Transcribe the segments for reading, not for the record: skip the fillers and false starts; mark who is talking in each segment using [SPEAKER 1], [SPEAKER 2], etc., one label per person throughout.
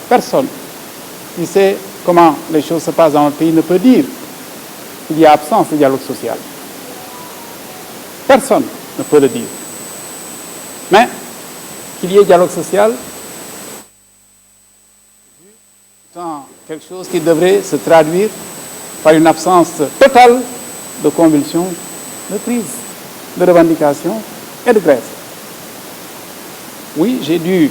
[SPEAKER 1] Personne qui sait comment les choses se passent dans le pays ne peut dire qu'il y a absence de dialogue social. Personne ne peut le dire. Mais qu'il y ait dialogue social, c'est quelque chose qui devrait se traduire par une absence totale de convulsions, de crise, de revendications et de grève. Oui, j'ai dû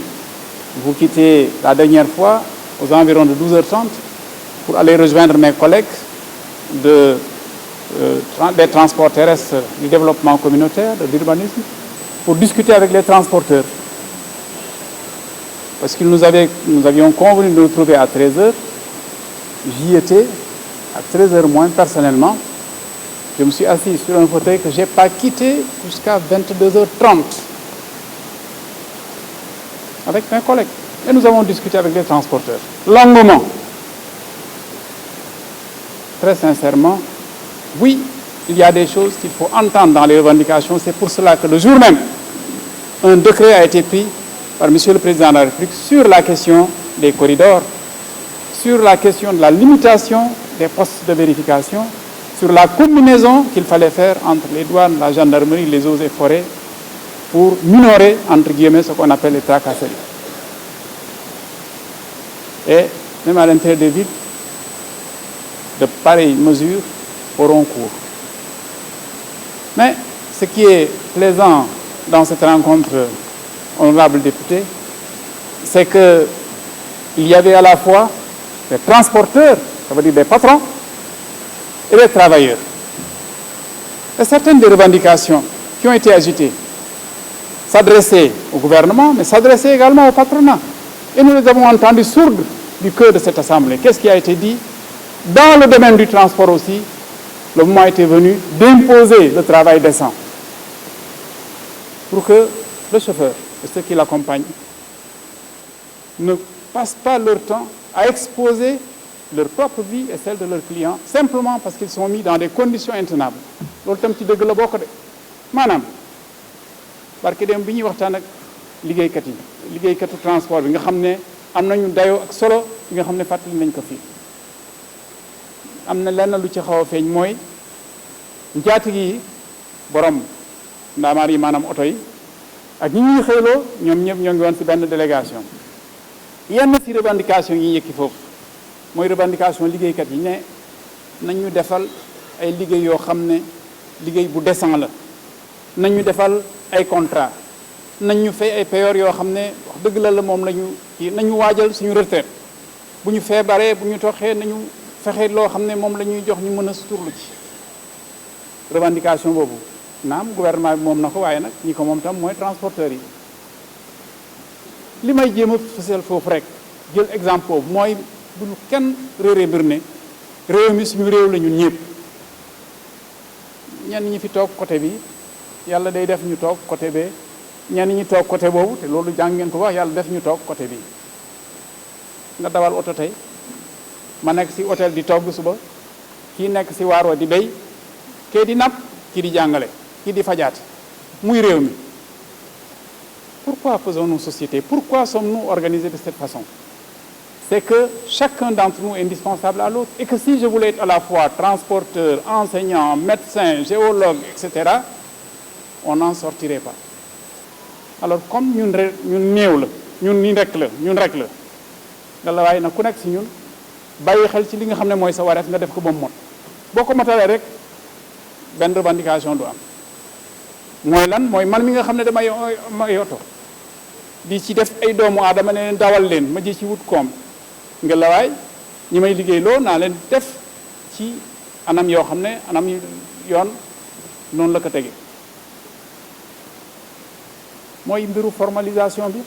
[SPEAKER 1] vous quitter la dernière fois aux environs de 12h30 pour aller rejoindre mes collègues des transports terrestres, du développement communautaire, de l'urbanisme, pour discuter avec les transporteurs. Parce que nous avions convenu de nous trouver à 13h. J'y étais à 13h moins personnellement. Je me suis assis sur un fauteuil que je n'ai pas quitté jusqu'à 22h30 avec mes collègues. Et nous avons discuté avec les transporteurs, longuement. Très sincèrement, oui, il y a des choses qu'il faut entendre dans les revendications. C'est pour cela que le jour même, un décret a été pris par Monsieur le Président de la République sur la question des corridors, sur la question de la limitation des postes de vérification, sur la combinaison qu'il fallait faire entre les douanes, la gendarmerie, les eaux et forêts, pour minorer, entre guillemets, ce qu'on appelle les tracasseries. Et même à l'intérieur des villes, de pareilles mesures auront cours. Mais ce qui est plaisant dans cette rencontre, honorable député, c'est qu'il y avait à la fois des transporteurs, ça veut dire des patrons, et des travailleurs. Et certaines des revendications qui ont été agitées s'adressaient au gouvernement, mais s'adressaient également au patronat. Et nous les avons entendus sourds du cœur de cette Assemblée. Qu'est-ce qui a été dit? Dans le domaine du transport aussi, le moment était venu d'imposer le travail décent pour que le chauffeur et ceux qui l'accompagnent ne passent pas leur temps à exposer leur propre vie et celle de leurs clients simplement parce qu'ils sont mis dans des conditions intenables. loolu tam ci dëgg la bokk de maanaam barke dem bi ñuy waxtaan ak liggéeykatu transport bi nga xam ne am nañu dayoo ak solo bi nga xam ne fàttali nañ ko fii am na lenn lu ci xaw a feeñ mooy njaatig yi borom ndaamaar yi maanaam oto yi ak ñi ñuy xëyloo ñoom ñëpp ñoo ngi woon ci benn délégation yenn ci revendication yi yëkki foofu mooy revendication liggéeykat yi ne nañ ñu defal ay liggéey yoo xam ne liggéey bu décent la nañ ñu defal ay contrat nañ ñu fay ay payoor yoo xam ne wax dëgg la moom la ñu kii nañu waajal suñu retraite bu ñu feebaree bu ñu toxee nañu fexe loo xam ne moom la ñuy jox ñu mën a suturlu ci revendication boobu naam gouvernement bi moom na ko waaye nag ñi ko moom tam mooy transporteurs yi li may jéem a fësal foofu rek jël exemple boobu mooy bu ñu kenn réeree mbir ne réew mi suñu réew la ñun ñëpp ñenn ñi fi toog côté bi yàlla day def ñu toog côté bee ñenn ñi toog côté boobu te loolu jàng ngeen ko wax yàlla def ñu toog côté bi nga dawal oto tey ma nekk ci hôtel di togg suba kii nekk ci waaroo di béy kee di napp kii di jàngale kii di fajaate muy réew mi pourquoi faisons-nous société? Pourquoi sommes-nous organisés de cette façon? C'est que chacun d'entre nous est indispensable à l'autre et que si je voulais être à la fois transporteur, enseignant, médecin, géologue, etc., on n'en sortirait pas. Alors comme ñun néew la ñun ni rek la nga la waaye nag ku nekk ci ñun bàyyi xel ci li nga xam ne mooy sa wareef nga def ko ba mu mot boo ko motalee rek benn revendication du am mooy lan mooy man mi nga xam ne damay oto di ci def ay doomu aadama ne leen dawal leen ma ji ci wut koom nga la waay ñi may liggéey loo naa leen def ci anam yoo xam ne anam yoon noonu la ko tege mooy mbiru formalisation bi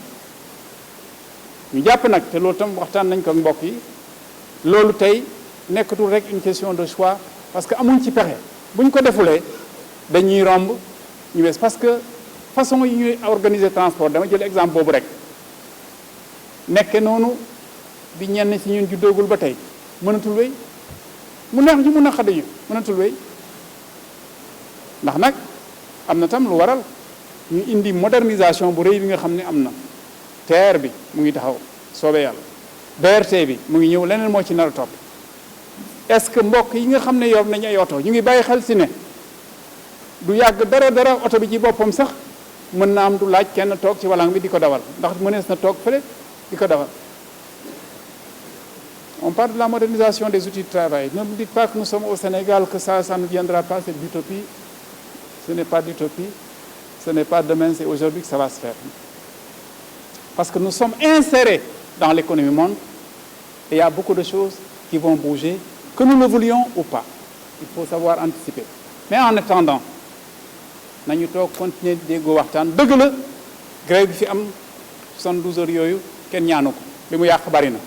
[SPEAKER 1] ñu jàpp nag te loolu tam waxtaan nañ ko ak mbokk yi loolu tey nekkatul rek une question de choix parce que amuñ ci pexe bu ñu ko defulee dañuy romb ñu wees parce que façon yi ñuy organiser transport dama jël exemple boobu rek nekke noonu bi ñenn ci ñun juddoogul ba tey mënatul wéy mu neex ñu mun a xadañu mënatul wéy ndax nag am na tam lu waral ñu indi modernisation bu rëy bi nga xam ne am na TER bi mu ngi taxaw soobee yàlla BRT bi mu ngi ñëw leneen moo ci nar a topp est-ce que mbokk yi nga xam ne yor nañu ay oto ñu ngi bàyyi xel si ne du yàgg dara oto bi ci boppam sax mën na am du laaj kenn toog ci walang bi di ko dawal ndax mënees na toog fële di ko dawal. On parle de la modernisation des outils de travail. Ne me dites pas que nous sommes au Sénégal, que ça ne viendra pas, c'est de l'utopie. Ce n'est pas d'utopie. Ce n'est pas demain, c'est aujourd'hui que ça va se faire. Parce que nous sommes insérés dans l'économie monde et il y a beaucoup de choses qui vont bouger, que nous le voulions ou pas. Il faut savoir anticiper. Mais en attendant, nañu toog continuer di déggoo waxtaan dëgg la grève bi fi am 72 heures yooyu kenn ñaanu ko li mu yàq bari na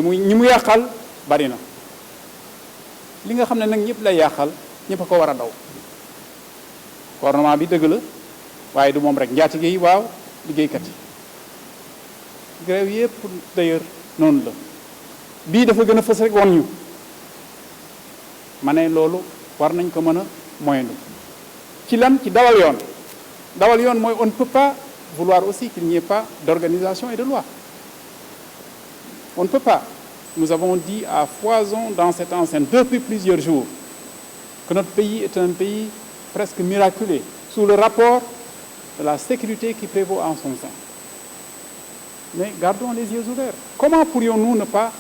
[SPEAKER 1] ñi mu yàqal bari na li nga xam ne nag ñëpp lay yàqal ñëpp a ko war a daw gouvernement bi dëgg la waaye du moom rek njaatige yi waaw liggéeykat yi grève yëpp d'ailleurs noonu la bii dafa gën a fës rek won ñu ma ne loolu war nañ ko mën a moyendu ci lan ci dawal yoon mooy on ne peut pas vouloir aussi qu'il n'y ait pas d'organisation et de loi. On ne peut pas. Nous avons dit à foison dans cette enceinte depuis plusieurs jours que notre pays est un pays presque miraculé sous le rapport de la sécurité qui prévaut en son sein. Mais gardons les yeux ouverts. Comment pourrions-nous ne pas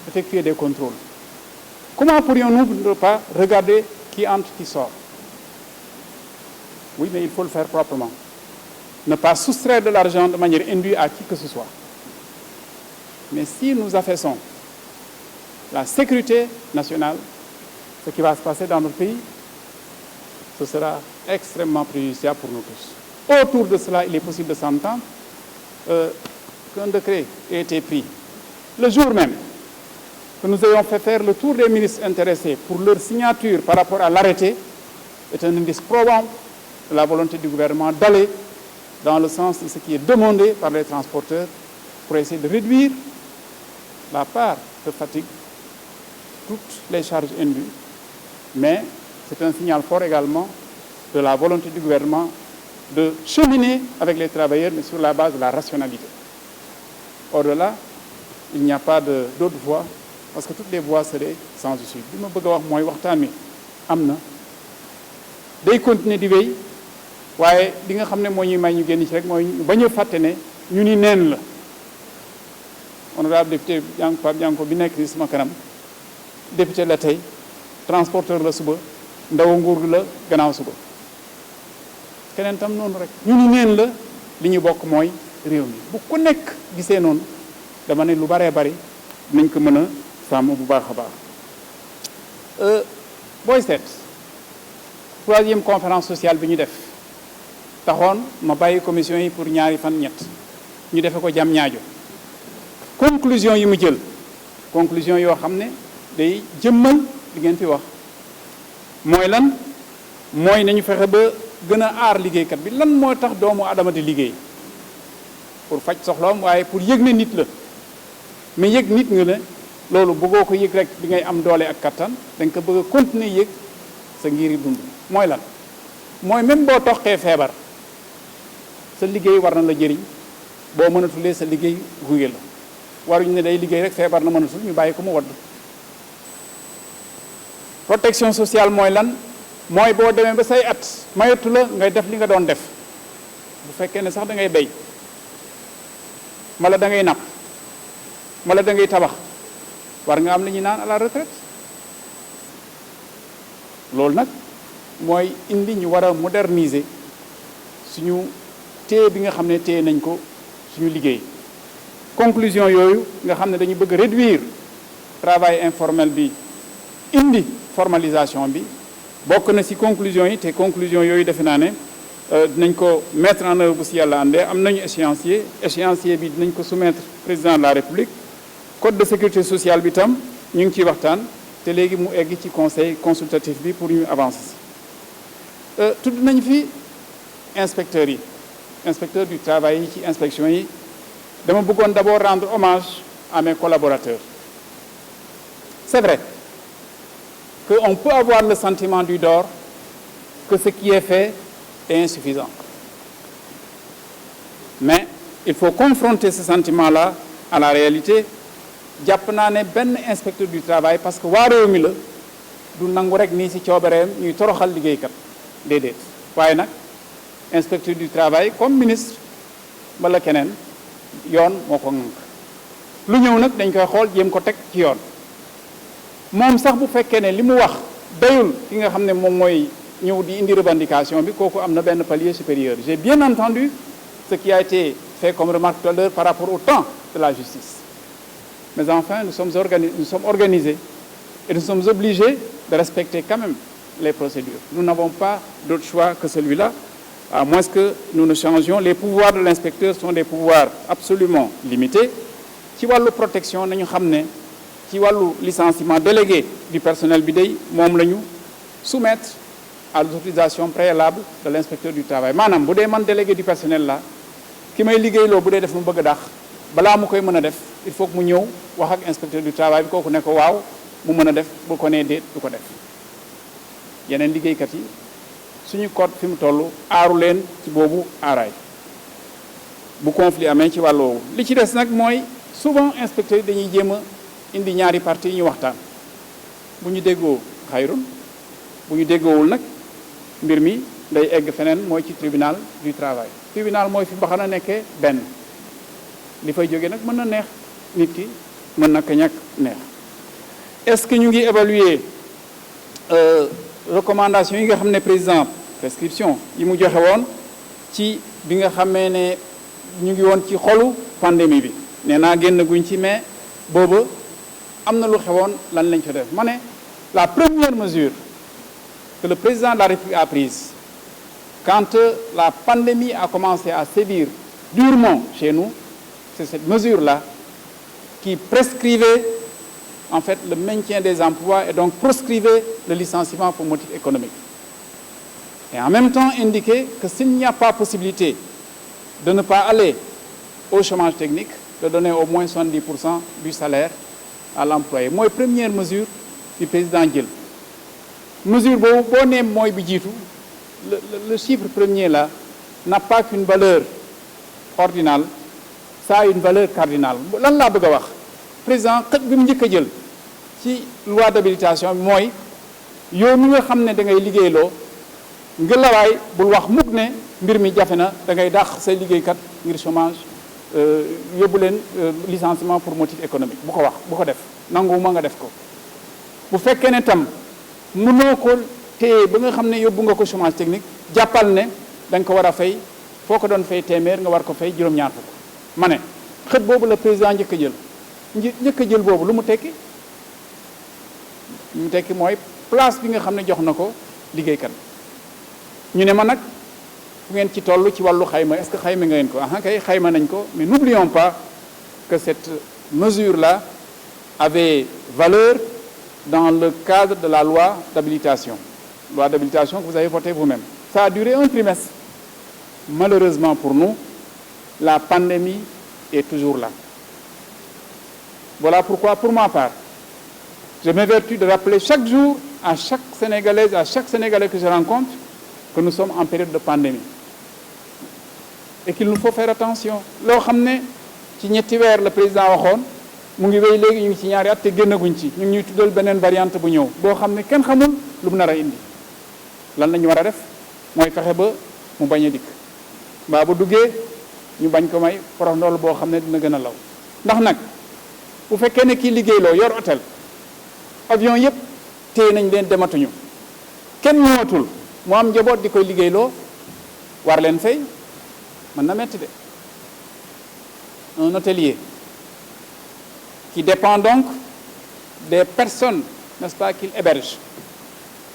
[SPEAKER 1] effectuer des contrôles? Comment pourrions-nous ne pas regarder qui entre, qui sort? Oui, mais il faut le faire proprement. Ne pas soustraire de l'argent de manière indue à qui que ce soit. Mais si nous affaissons la sécurité nationale, ce qui va se passer dans notre pays, ce sera extrêmement préjudiciable pour nous tous. Autour de cela, il est possible de s'entendre qu'un décret ait été pris. Le jour même que nous ayons fait faire le tour des ministres intéressés pour leur signature par rapport à l'arrêté, est un indice probant de la volonté du gouvernement d'aller dans le sens de ce qui est demandé par les transporteurs pour essayer de réduire la part de fatigue, toutes les charges indues. Mais c'est un signal fort également de la volonté du gouvernement de cheminer avec les travailleurs, mais sur la base de la rationalité. Au-delà, il n'y a pas d'autre voie, parce que toutes les voies seraient sans issue. Li ma bëgg a wax mooy waxtaan wi am na day continuer di wéy waaye li nga xam ne moo ñuy may ñu génn ci rek mooy bañ a fàtte ne ñu ni neen la. Honorable député Pape Bianco bi nekk ni sama kanam député la tey transporteur la suba ndaw nguur la gannaaw suba keneen tam noonu rek ñu ni neen la li ñu bokk mooy réew mi bu ku nekk gisee noonu dama ne lu baree bari nañ ko mën a sàmm bu baax a baax. booy seet troisième conférence sociale bi ñu def taxoon ma bàyyi commission yi pour ñaari fan ñett ñu defe ko jam ñaajo conclusion yi mu jël conclusion yoo xam ne day jëmmal li ngeen fi wax mooy lan mooy nañu fexe ba gën a aar liggéeykat bi lan moo tax doomu adama di liggéey pour faj soxloom waaye pour yëg ne nit la mais yëg nit nga ne loolu bëggoo ko yëg rek bi ngay am doole ak kattan da nga ko bëgg a continuer yëg sa ngiri dund mooy lan mooy même boo toxee feebar sa liggéey war na la jëriñ boo mënatulee sa liggéey gunge la waruñu ne day liggéey rek feebar na mënatul ñu bàyyi ko mu wadd protection sociale mooy lan mooy boo demee ba say at mayatu la ngay def li nga doon def bu fekkee ne sax da ngay béy mala da ngay napp mala da ngay tabax war nga am li ñuy naan à la retraite loolu nag mooy indi ñu war a moderniser suñu téye bi nga xam ne téye nañ ko suñu liggéey conclusion yooyu nga xam ne dañu bëgg réduire travail informel bi indi formalisation bi bokk na ci conclusion yi te conclusion yooyu defe naa ne dinañ ko mettre en œuvre bu ci yàlla àndee am nañu échéancier bi dinañ ko soumettre président de la République code de sécurité sociale bi tam ñu ngi ciy waxtaan te léegi mu egg ci conseil consultatif bi pour ñu avancer ci tudd nañ fi inspecteurs yi inspecteurs du travail yi ci inspection yi dama bëggoon d'abord rendre hommage à mes collaborateurs. C'est vrai qu'on peut avoir le sentiment du dehors que ce qui est fait est insuffisant. Mais il faut confronter ce sentiment-là à la réalité jàpp naa ne benn inspecteur du travail parce que waa réew mi la du nangu rek nii ci coobareem ñuy toroxal liggéeykat déedéet waaye nag inspecteur du travail comme ministre wala keneen yoon moo ko ŋànk lu ñëw nag dañ koy xool jéem ko teg ci yoon moom sax bu fekkee ne li mu wax doyul ki nga xam ne moom mooy ñëw di indi revendication bi kooku am na benn palier supérieur. J'ai bien entendu ce qui a été fait comme remarque tout à l'heure par rapport au temps de la justice. Mais enfin, nous sommes organisés et nous sommes obligés de respecter quand même les procédures. Nous n'avons pas d'autre choix que celui-là, à moins que nous ne changions. Les pouvoirs de l'inspecteur sont des pouvoirs absolument limités. Ci wàllu protection nañu xam ne ci wàllu licenciement délégué du personnel bi day moom la ñu soumettre à l'autorisation préalable de l'inspecteur du travail maanaam bu dee man délégué du personnel la ki may liggéeyloo bu dee def mu bëgg a dàq balaa mu koy mën a def il faut que mu ñëw wax ak inspecteur du travail bi kooku ne ko waaw mu mën a def bu ko nee déet du ko def yeneen liggéeykat yi suñu code fi mu toll aaru leen ci boobu aaraay bu conflit amee ci wàll woowu li ci des nag mooy souvent inspecteurs yi dañuy jéem a indi ñaari parti yi ñu waxtaan bu ñu déggoo xayrun bu ñu déggoowul nag mbir mi day egg feneen mooy ci tribunal du travail tribunal mooy fi mbaxana nekkee benn li fay jóge nag mën na neex nit ki mën na ko ñàkk neex est-ce que ñu ngi évaluer recommandation yi nga xam ne président prescription yi mu joxe woon ci bi nga xamee ne ñu ngi woon ci xolu pandémie bi nee naa génn guñ ci mais booba am na lu xewoon lan lañ fa def ma ne la première mesure que le président de la République a prise quand la pandémie a commencé à sévir durement chez nous, c'est cette mesure-là qui prescrivait en fait le maintien des emplois et donc proscrivait le licenciement pour motif économique. Et en même temps indiquer que s'il n'y a pas possibilité de ne pas aller au chômage technique, de donner au moins 70% du salaire à l'employé. Mooy première mesure du président jël mesure boobu boo nee mooy bi jiitu le chiffre premier là n'a pas qu'une valeur ordinale, ça a une valeur cardinale. Lan laa bëgg a wax président xët bi mu njëkk a jël ci loi d'habilitation bi mooy yow mi nga xam ne da ngay liggéeyloo nga lawaay bul wax mukk ne mbir mi jafe na da ngay dàq say liggéeykat ngir chômage yóbbu leen licenciement pour motif économique bu ko wax bu ko def nanguwuma nga def ko bu fekkee ne tam mënoo ko téye ba nga xam ne yóbbu nga ko chômage technique jàppal ne da nga ko war a fay foo ko doon fay téeméer nga war ko fay juróom-ñaar fukk ma ne xët boobu la président njëkk a jël njëkk a jël boobu lu mu tekki mooy place bi nga xam ne jox na ko liggéeykat ñu ne ma nag fu ngeen ci toll ci wàllu xayma est-ce que xayma ngeen ko ah kay xayma nañ ko mais n'oublions pas que cette mesure-là avait valeur dans le cadre de la loi d'habilitation que vous avez votée vous-même. Ça a duré un trimestre. Malheureusement pour nous, la pandémie est toujours là. Voilà pourquoi, pour ma part, je m'évertue de rappeler chaque jour à chaque Sénégalaise, à chaque Sénégalais que je rencontre, que nous sommes en période de pandémie. Et qu'il nous faut faire attention. Loo xam ne ci ñetti weer la président waxoon mu ngi wéy léegi ñu ngi ci ñaari at te génnaguñ ci ñu ngi ñuy tuddal beneen variante bu ñëw boo xam ne kenn xamul lu mu nar a indi lan la ñu war a def mooy fexe ba mu bañ a dikk mbaa bu duggee ñu bañ ko may porox ndool boo xam ne dina gën a law ndax nag bu fekkee ne kii liggéeyloo yor hôtel avion yëpp téye nañ leen dematuñu kenn ñëwatul mu am njaboot di koy liggéeyloo war leen fay mën na metti de un hôtelier qui dépend donc des personnes, n'est-ce pas, qu'il héberge,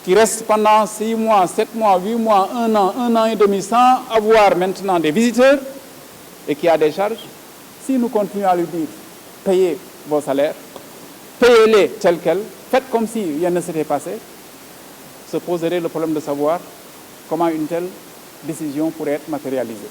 [SPEAKER 1] qui reste pendant 6 mois, 7 mois, 8 mois, 1 an et demi, sans avoir maintenant des visiteurs, et qui a des charges, si nous continuons à lui dire, payez vos salaires, payez-les tels quels, faites comme si rien ne s'était passé, se poserait le problème de savoir comment une telle décision pourrait être matérialisée.